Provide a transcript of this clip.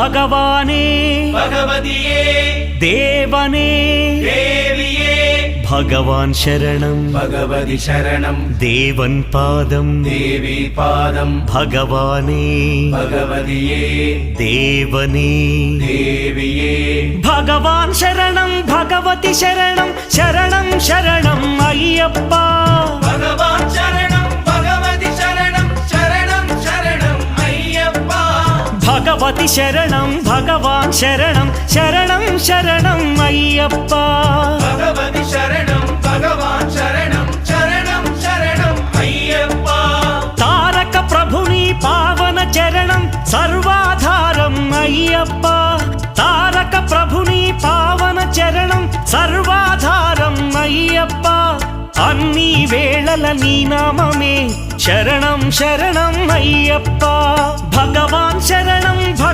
ഭഗവാനേ ഭഗവതിയേ ദേവനേ ദേവിയേ ഭഗവാൻ ശരണം ഭഗവതി ശരണം ദേവൻ പാദം ദേവി പാദം ഭഗവാനേ ഭഗവതിയേ ദേവനേ ദേവിയേ ഭഗവാൻ ശരണം ഭഗവതി ശരണം ശരണം ശരണം അയ്യപ്പ ഭഗവാൻ ശരണം ഭഗവതി ശരണം ശരണം ശരണം അയ്യപ്പ ഭഗവതി ശരണം ഭഗവാൻ ശരണം ശരണം ശരണം അയ്യപ്പ ഭഗവതി ശരണം ഭഗവാൻ ശരണം ശരണം ശരണം അയ്യപ്പ താരക ప్రభుని పావన చరణం సర్వాధారం అయ్యప్ప తారక ప్రభుని పావన చరణం సర్వాధారం అయ్యప్ప అన్ని వేళల నీ నామమే శరణం శరణం అయ్యప్ప భగవాన్ శరణం